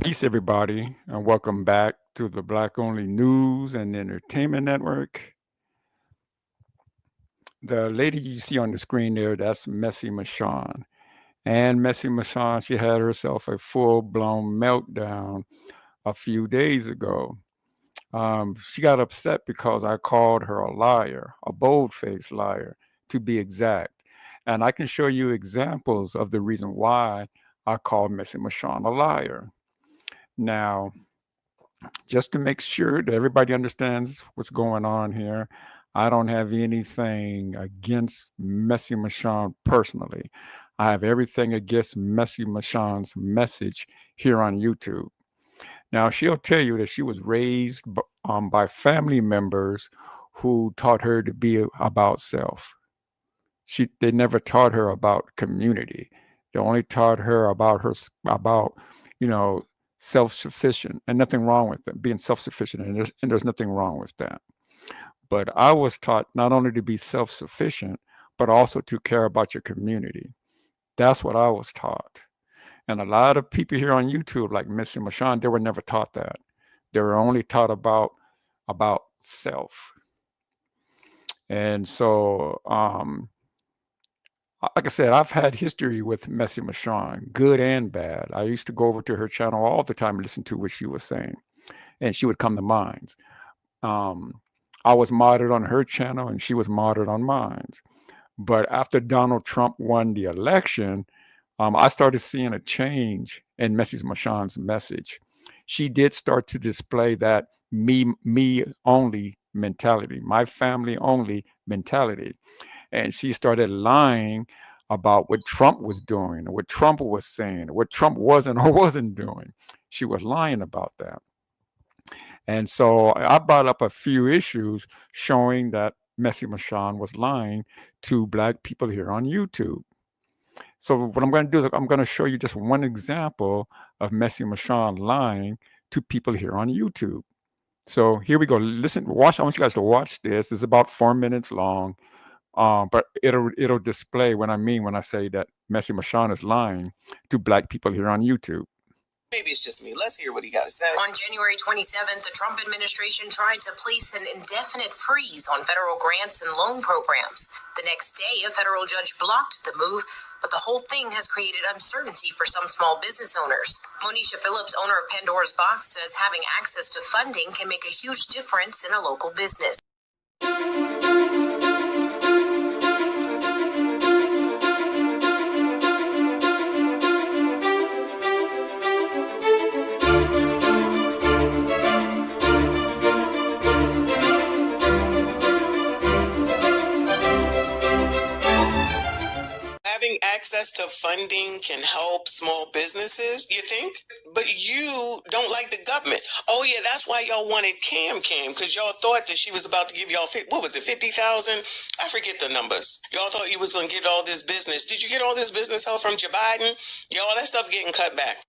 Peace, everybody, and welcome back to the Black Only News and Entertainment Network. The lady you see on the screen there, that's Messi Mashawn. And Messi Mashawn, she had herself a full-blown meltdown a few days ago. She got upset because I called her a liar, a bold-faced liar, to be exact. And I can show you examples of the reason why I called Messi Mashawn a liar. Now, just to make sure that everybody understands what's going on here, I don't have anything against Messi Mashawn personally. I have everything against Messi Mashawn's message here on YouTube. Now, she'll tell you that she was raised by family members who taught her to be about self. They never taught her about community. They only taught her about you know self-sufficient, and nothing wrong with it, being self-sufficient, and there's nothing wrong with that. But I was taught not only to be self-sufficient, but also to care about your community. That's what I was taught. And a lot of people here on YouTube, like Mr. Mashawn, they were never taught that. They were only taught about self. And so, like I said, I've had history with Messi Mashawn, good and bad. I used to go over to her channel all the time and listen to what she was saying, and she would come to mine. I was moderate on her channel, and she was moderate on mine. But after Donald Trump won the election, I started seeing a change in Messi Mashawn's message. She did start to display that me only mentality, my family only mentality. And she started lying about what Trump was doing, or what Trump was saying, or what Trump wasn't or wasn't doing. She was lying about that. And so I brought up a few issues showing that Messi Mashawn was lying to Black people here on YouTube. So what I'm going to do is I'm going to show you just one example of Messi Mashawn lying to people here on YouTube. So here we go. Listen, watch. I want you guys to watch this. It's about 4 minutes long. But it'll display what I mean when I say that Messi Mashawn is lying to Black people here on YouTube. Maybe it's just me. Let's hear what he got to say. On January 27th, the Trump administration tried to place an indefinite freeze on federal grants and loan programs. The next day, a federal judge blocked the move, but the whole thing has created uncertainty for some small business owners. Monisha Phillips, owner of Pandora's Box, says having access to funding can make a huge difference in a local business. Having access to funding can help small businesses, you think? But you don't like the government. Oh yeah, that's why y'all wanted Cam, because y'all thought that she was about to give y'all, what was it, 50,000? I forget the numbers. Y'all thought you was going to get all this business. Did you get all this business help from Joe Biden? Yeah, all that stuff getting cut back.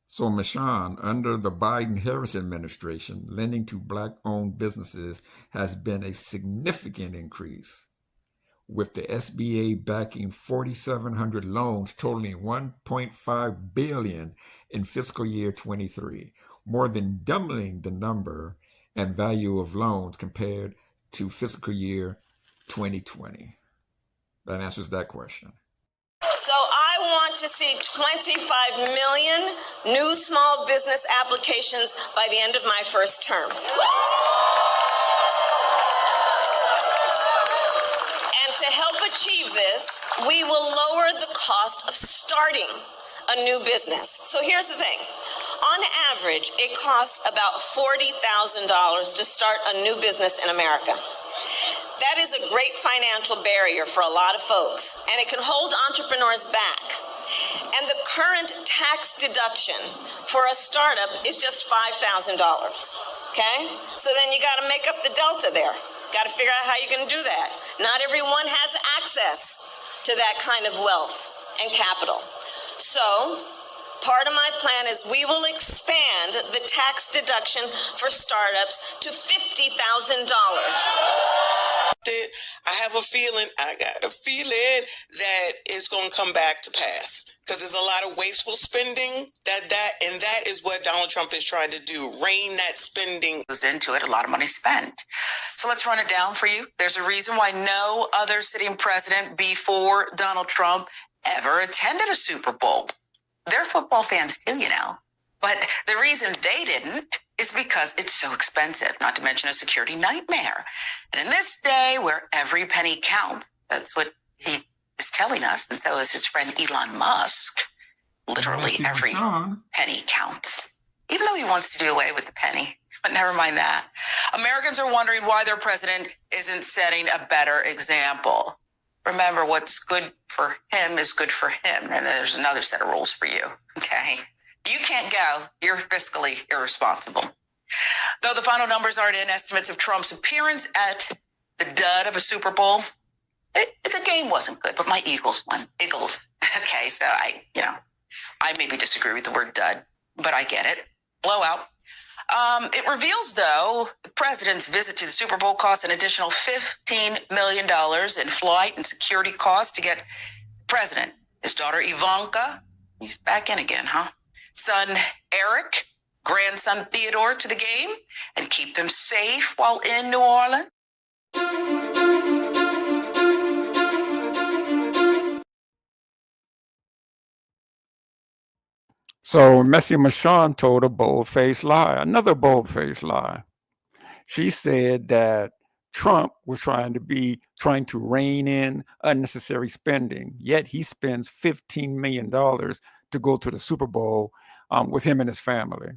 So Mashawn, under the Biden-Harris administration, lending to Black-owned businesses has been a significant increase, with the SBA backing 4,700 loans totaling $1.5 billion in fiscal year 23, more than doubling the number and value of loans compared to fiscal year 2020. That answers that question. So I want to see 25 million new small business applications by the end of my first term. To help achieve this, we will lower the cost of starting a new business. So here's the thing. On average, it costs about $40,000 to start a new business in America. That is a great financial barrier for a lot of folks, and it can hold entrepreneurs back. And the current tax deduction for a startup is just $5,000, okay? So then you got to make up the delta there. Got to figure out how you're going to do that. Not everyone has access to that kind of wealth and capital. So part of my plan is we will expand the tax deduction for startups to $50,000. it, I have a feeling, I got a feeling that it's going to come back to pass because there's a lot of wasteful spending and that is what Donald Trump is trying to do, rein that spending. Goes into it, a lot of money spent. So let's run it down for you. There's a reason why no other sitting president before Donald Trump ever attended a Super Bowl. They're football fans too, you know. But the reason they didn't is because it's so expensive, not to mention a security nightmare. And in this day where every penny counts, that's what he is telling us, and so is his friend Elon Musk. Literally every penny counts, even though he wants to do away with the penny. But never mind that. Americans are wondering why their president isn't setting a better example. Remember, what's good for him is good for him, and there's another set of rules for you, okay? You can't go. You're fiscally irresponsible. Though the final numbers aren't in, estimates of Trump's appearance at the dud of a Super Bowl, the game wasn't good, but my Eagles won. Eagles. Okay, so I maybe disagree with the word dud, but I get it. Blowout. It reveals, though, the president's visit to the Super Bowl cost an additional $15 million in flight and security costs to get the president, his daughter Ivanka, he's back in again, huh? Son Eric, grandson Theodore to the game and keep them safe while in New Orleans. So Messy Michonne told a bold-faced lie, another bold-faced lie. She said that Trump was trying to rein in unnecessary spending, yet he spends $15 million to go to the Super Bowl with him and his family.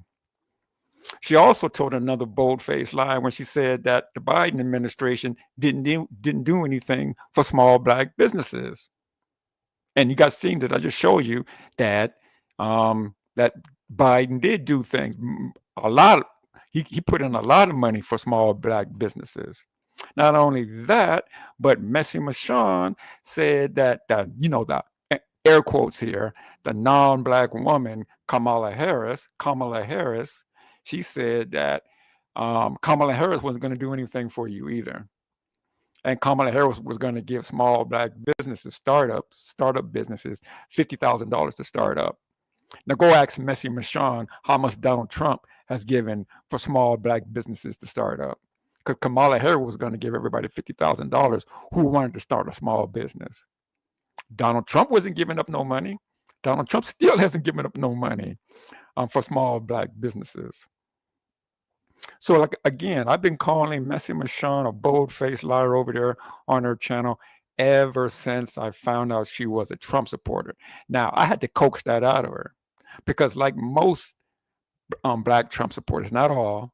She also told another bold-faced lie when she said that the Biden administration didn't do anything for small Black businesses. And you guys seen that I just showed you that that Biden did do things. He put in a lot of money for small Black businesses. Not only that, but Messy Michonne said that the air quotes here, the non-Black woman Kamala Harris, she said that Kamala Harris wasn't going to do anything for you either. And Kamala Harris was going to give small Black businesses, startup businesses, $50,000 to start up. Now go ask Messy Michonne how much Donald Trump has given for small Black businesses to start up. Because Kamala Harris was going to give everybody $50,000 who wanted to start a small business. Donald Trump wasn't giving up no money. Donald Trump still hasn't given up no money for small Black businesses. So, like, again, I've been calling Messy Michonne a bold-faced liar over there on her channel ever since I found out she was a Trump supporter. Now, I had to coax that out of her because, like most Black Trump supporters, not all,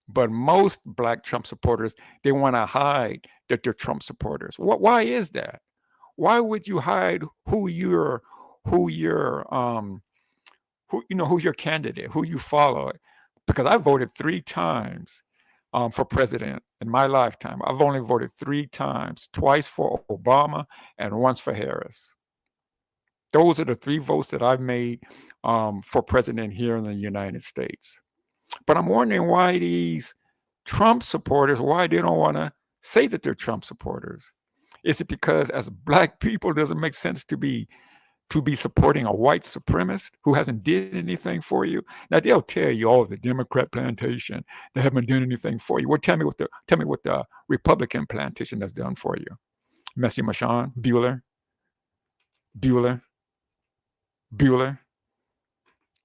but most Black Trump supporters, they want to hide that they're Trump supporters. Why is that? Why would you hide who's your candidate, who you follow? Because I voted 3 times for president in my lifetime. I've only voted 3 times, twice for Obama and once for Harris. Those are the 3 votes that I've made for president here in the United States. But I'm wondering why these Trump supporters, why they don't want to say that they're Trump supporters. Is it because as Black people, it doesn't make sense to be supporting a white supremacist who hasn't did anything for you? Now they'll tell you, oh, the Democrat plantation, they haven't done anything for you. Well, tell me what the Republican plantation has done for you. Messy Michonne, Bueller.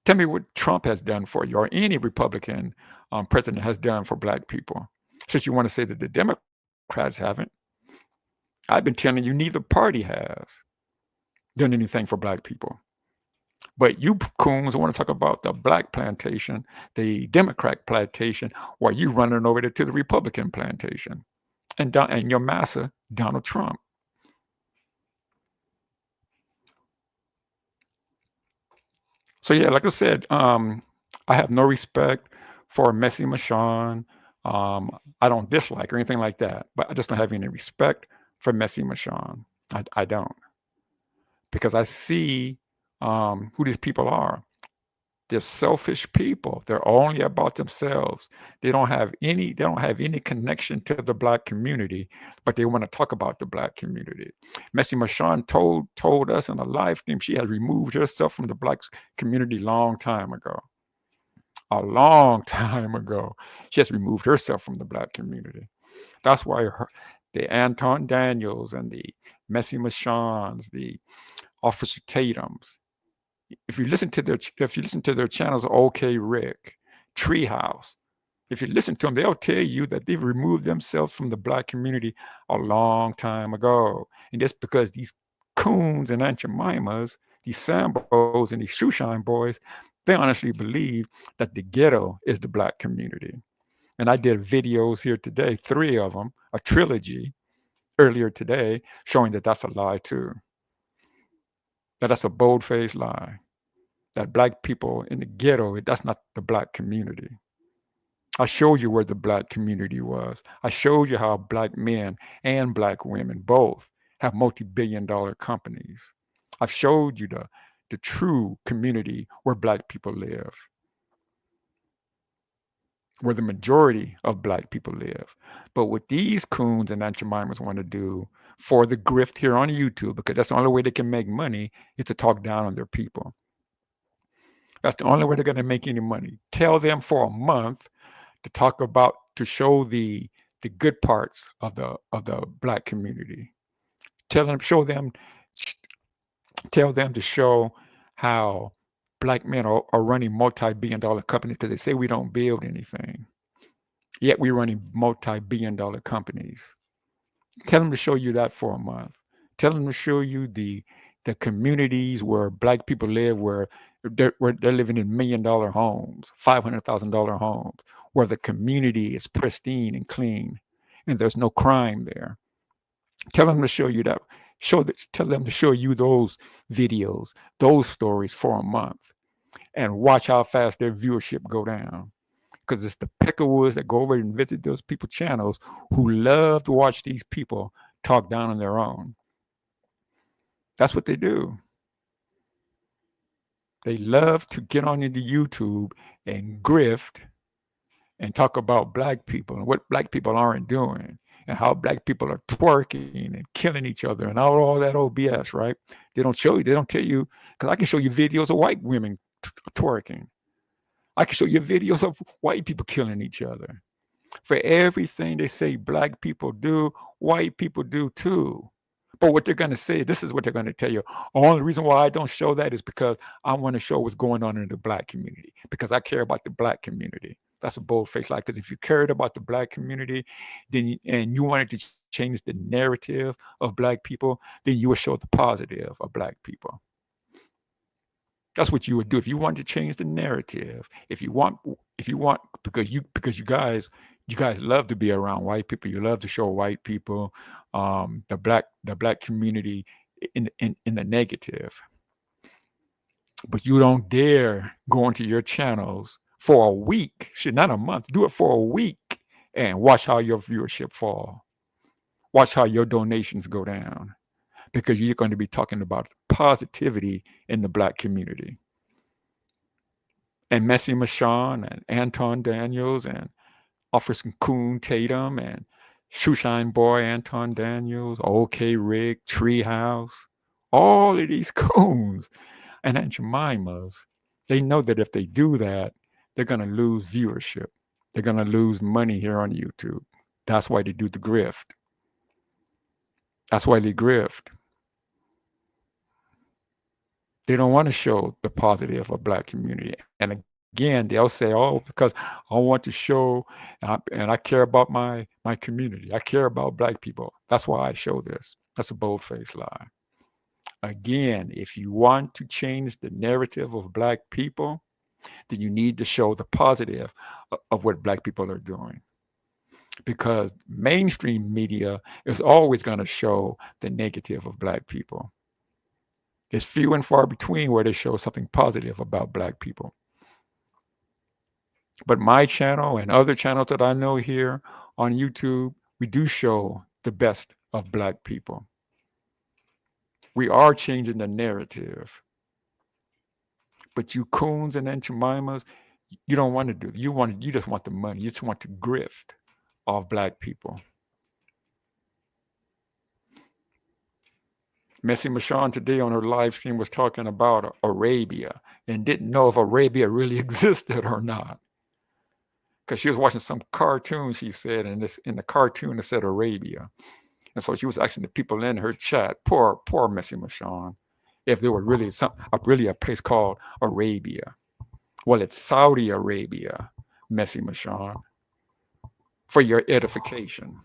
Tell me what Trump has done for you, or any Republican president has done for Black people. Since you want to say that the Democrats haven't, I've been telling you neither party has done anything for Black people. But you coons want to talk about the Black plantation, the Democrat plantation, while you running over there to the Republican plantation, and your massa, Donald Trump. So yeah, like I said, I have no respect for Messy Michonne. I don't dislike or anything like that, but I just don't have any respect for Messy Michonne. I don't. Because I see who these people are. They're selfish people. They're only about themselves. They don't have any connection to the black community, but they want to talk about the black community. Messi Mashan told us in a live stream she has removed herself from the black community long time ago. A long time ago. She has removed herself from the black community. That's why the Anton Daniels and the Messi Mashans, the Officer Tatums, if you listen to their channels, OK Rick, Treehouse, if you listen to them, they'll tell you that they've removed themselves from the black community a long time ago. And that's because these Coons and Aunt Jemimas, these Sambos and these Shoeshine boys, they honestly believe that the ghetto is the black community. And I did videos here today, 3 of them, a trilogy earlier today, showing that that's a lie too. That's a bold-faced lie. That black people in the ghetto, that's not the black community. I showed you where the black community was. I showed you how black men and black women both have multi-billion-dollar companies. I've showed you the true community where black people live, where the majority of black people live. But what these coons and Aunt Jemimas want to do for the grift here on YouTube, because that's the only way they can make money, is to talk down on their people. That's the only way they're going to make any money. Tell them for a month to show the good parts of the black community. Tell them to show how black men are running multi-billion-dollar companies, because they say we don't build anything. Yet we're running multi-billion-dollar companies. Tell them to show you that for a month. Tell them to show you the communities where black people live, where they're living in $1 million homes, $500,000 homes, where the community is pristine and clean, and there's no crime there. Tell them to show you that. Tell them to show you those videos, those stories for a month, and watch how fast their viewership go down. Because it's the peckerwoods that go over and visit those people's channels who love to watch these people talk down on their own. That's what they do. They love to get on into YouTube and grift and talk about black people and what black people aren't doing and how black people are twerking and killing each other and all that old BS, right? They don't tell you, because I can show you videos of white women twerking. I can show you videos of white people killing each other. For everything they say black people do, white people do too. But what they're going to say, this is what they're going to tell you. The only reason why I don't show that is because I want to show what's going on in the black community, because I care about the black community. That's a bold-faced lie, because if you cared about the black community, and you wanted to change the narrative of black people, then you would show the positive of black people. That's what you would do if you wanted to change the narrative. If you want, because you guys love to be around white people. You love to show white people, the black community in the negative. But you don't dare go into your channels for a week, not a month. Do it for a week and watch how your viewership fall. Watch how your donations go down, because you're going to be talking about positivity in the black community. And Messi Mashan and Anton Daniels and Officer Koon Tatum and Shoeshine Boy Anton Daniels, OK Rick, Treehouse, all of these coons and Aunt Jemimas, they know that if they do that, they're going to lose viewership. They're going to lose money here on YouTube. That's why they do the grift. That's why they grift. They don't want to show the positive of black community. And again, they'll say, oh, because I want to show, and I care about my community. I care about black people. That's why I show this. That's a bold-faced lie. Again, if you want to change the narrative of black people, then you need to show the positive of what black people are doing. Because mainstream media is always going to show the negative of black people. It's few and far between where they show something positive about black people. But my channel and other channels that I know here on YouTube, we do show the best of black people. We are changing the narrative. But you Koons and Aunt Jemimas, you don't want to do. You just want the money. You just want to grift off black people. Messy Michonne today on her live stream was talking about Arabia and didn't know if Arabia really existed or not. Because she was watching some cartoon, she said, and in the cartoon it said Arabia. And so she was asking the people in her chat, poor Messy Michonne, if there were really a place called Arabia. Well, it's Saudi Arabia, Messy Michonne, for your edification.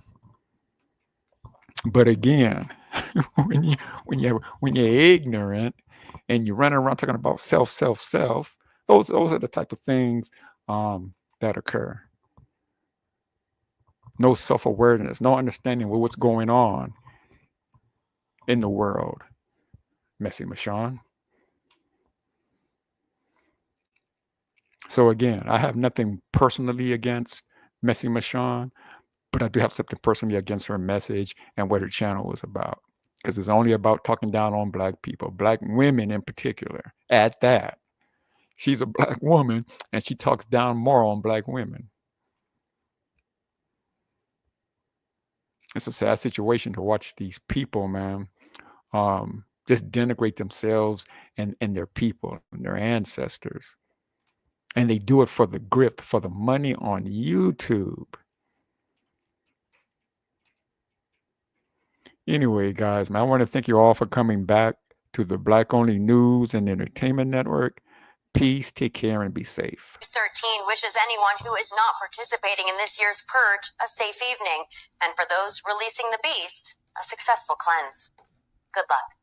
But again, when you're ignorant and you run around talking about self, those are the type of things that occur. No self-awareness, no understanding of what's going on in the world. Messy Michonne. So again, I have nothing personally against Messy Michonne, but I do have something personally against her message and what her channel was about. Because it's only about talking down on black people, black women in particular. At that, she's a black woman and she talks down more on black women. It's a sad situation to watch these people, man, just denigrate themselves and their people and their ancestors. And they do it for the grift, for the money on YouTube. Anyway, guys, man, I want to thank you all for coming back to the Black Only News and Entertainment Network. Peace, take care, and be safe. 13 wishes anyone who is not participating in this year's purge a safe evening, and for those releasing the beast, a successful cleanse. Good luck.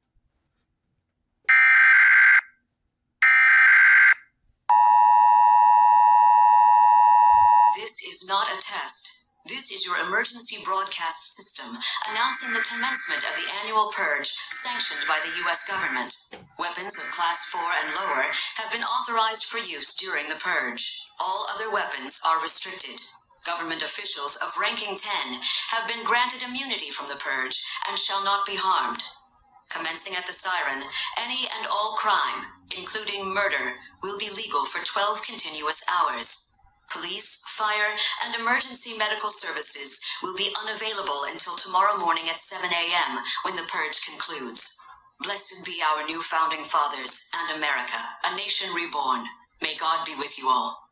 This is not a test. This is your emergency broadcast system announcing the commencement of the annual purge sanctioned by the U.S. government. Weapons of Class 4 and lower have been authorized for use during the purge. All other weapons are restricted. Government officials of ranking 10 have been granted immunity from the purge and shall not be harmed. Commencing at the siren, any and all crime, including murder, will be legal for 12 continuous hours. Police, fire, and emergency medical services will be unavailable until tomorrow morning at 7 a.m. when the purge concludes. Blessed be our new founding fathers and America, a nation reborn. May God be with you all.